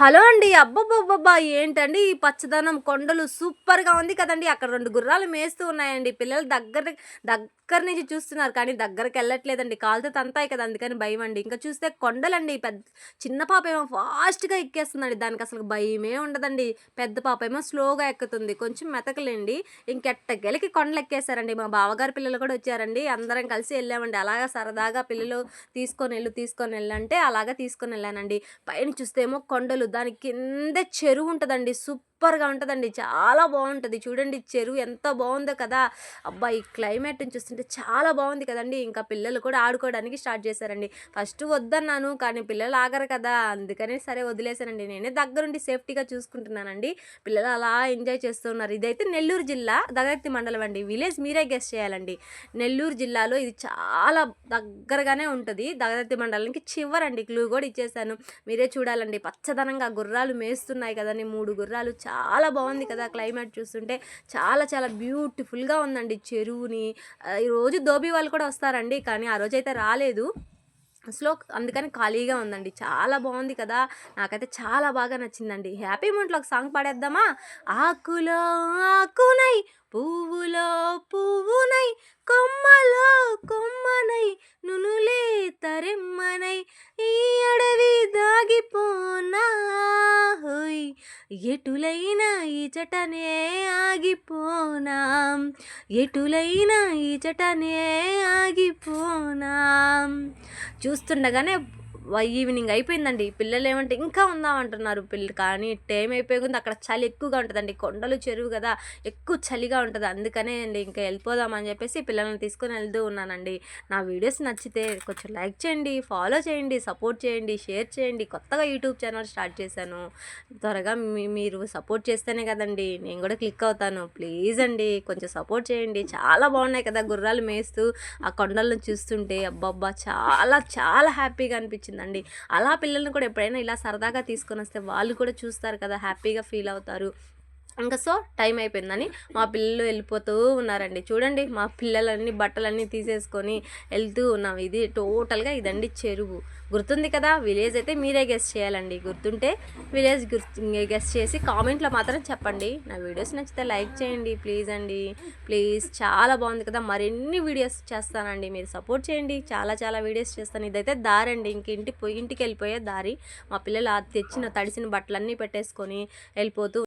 Hello అండి. అబ్బబ్బబ్బబ్బా! ఏంటండి ఈ పచ్చదనం, కొండలు సూపర్‌గా ఉంది కదండీ! అక్కడ 2 గుర్రాలు మేస్తూ ఉన్నాయండి. పిల్లలు దగ్గర నుంచి చూస్తున్నారు. కానీ దగ్గరికెళ్ళట్లేదండి. కాళ్ళతో తంతాయి కదా! అందుకని భయమండి. ఇంకా చూస్తే కొండలండి. చిన్న పాపేమో ఫాస్ట్‌గా ఎక్కేస్తుందండి. దానికసలు భయమే ఉండదండి. పెద్ద పాపేమో స్లోగా ఎక్కుతుంది. కొంచెం మెతకలేండి. ఇంకెట్టకేలకి కొండలెక్కేసారండి. మా బావగారి పిల్లలు కూడా వచ్చారండి. అందరం కలిసి ఎళ్ళామండి. అలాగా సరదాగా పిల్లలు తీసుకొనెళ్ళంటే అలాగా తీసుకొనెళ్ళానండి. పైన చూస్తే ఏమో కొండలు, దాని కిందే చెరువుంటదండి. సూపర్‌గా ఉంటదండి. చాలా బావుంటది. చూడండి చెరువు ఎంత బావుందో కదా! అబ్బా! ఈ క్లైమేట్‌ని చూస్తుంటే చాలా బావుంది కదండీ! ఇంకా పిల్లలు కూడా ఆడుకోవడానికి స్టార్ట్ చేశారండి. ఫస్ట్ వద్దన్నాను. కానీ పిల్లలు ఆగరు కదా! అందుకని సరే వదిలేసానండి. నేనే దగ్గరుండి సేఫ్టీగా చూసుకుంటున్నానండి. పిల్లలు అలా ఎంజాయ్ చేస్తూ ఉన్నారు. ఇదైతే నెల్లూరు జిల్లా దగదర్తి మండలం అండి. విలేజ్ మీరే గెస్ చేయాలండి. నెల్లూరు జిల్లాలో ఇది చాలా దగ్గరగానే ఉంటది. దగదర్తి మండలానికి చివరండి. క్లూ కూడా ఇచ్చేసాను. మీరే చూడాలండి. పచ్చదనంగా గుర్రాలు మేస్తున్నాయి కదండీ! 3 గుర్రాలు. చాలా బావుంది కదా! క్లైమేట్ చూస్తుంటే చాలా చాలా బ్యూటిఫుల్‌గా ఉందండి చెరువుని. ఈరోజు ధోబీ వాళ్ళు కూడా వస్తారండి. కానీ ఆ రోజైతే రాలేదు. అందుకని ఖాళీగా ఉందండి. చాలా బావుంది కదా! నాకైతే చాలా బాగా నచ్చిందండి. 'హ్యాపీ మూమెంట్‌లో' ఒక సాంగ్ పాడేద్దామా? ఆకులో ఆకునై, పువ్వులో పువ్వునై, కొమ్మలో కొమ్మనై, నునులే తరెమ్మనై, ఈ అడవి దాగిపోనా హోయ్, ఎటులైనా ఈచటనే ఆగిపోనా, ఎటులైనా ఈచటనే ఆగిపోనా. చూస్తుండగానే ఈవినింగ్ అయిపోయిందండి. పిల్లలేమంటే ఇంకా ఉందామంటున్నారు. కానీ టైం అయిపోయే కొద్దీ అక్కడ చలి ఎక్కువగా ఉంటదండి. కొండలు, చెరువు గదా! ఎక్కువ చలిగా ఉంటది. అందుకనే అండి ఇంకా వెళ్ళిపోదామని చెప్పేసి పిల్లల్ని తీసుకొని వెళ్తూ ఉన్నానండి. నా వీడియోస్ నచ్చితే కొంచెం లైక్ చేయండి, ఫాలో చేయండి, సపోర్ట్ చేయండి, షేర్ చేయండి. కొత్తగా యూట్యూబ్ ఛానల్ స్టార్ట్ చేశాను. త్వరగా మీరు సపోర్ట్ చేస్తేనే కదండీ నేను కూడా క్లిక్ అవుతాను. ప్లీజ్ అండి కొంచెం సపోర్ట్ చేయండి. చాలా బాగున్నాయి కదా గుర్రాలు మేస్తూ ఆ కొండలను చూస్తుంటే. అబ్బబ్బా! చాలా చాలా హ్యాపీగా అనిపించిందండి. అలా పిల్లల్ని కూడా ఎప్పుడైనా ఇలా సరదాగా తీసుకొని వస్తే వాళ్ళు కూడా చూస్తారు కదా, హ్యాపీగా ఫీల్ అవుతారు. ఇంకా టైం అయిపోయిందని మా పిల్లలు వెళ్ళిపోతూ ఉన్నారండి. చూడండి మా పిల్లలన్నీ బట్టలన్నీ తీసేసుకొని వెళ్తూ ఉన్నాం. ఇది టోటల్గా ఇదండి చెరువు. గుర్తుంది కదా! విలేజ్ అయితే మీరే గెస్ చేయాలండి. గుర్తుంటే విలేజ్ గెస్ చేసి కామెంట్లో మాత్రం చెప్పండి. నా వీడియోస్ నచ్చితే లైక్ చేయండి ప్లీజ్ అండి. ప్లీజ్. చాలా బాగుంది కదా! మరిన్ని వీడియోస్ చేస్తానండి. మీరు సపోర్ట్ చేయండి. చాలా చాలా వీడియోస్ చేస్తాను. ఇదైతే దారండి. ఇంటికి వెళ్ళిపోయే దారి. మా పిల్లలు తెచ్చిన తడిసిన బట్టలన్నీ పెట్టేసుకొని వెళ్ళిపోతూ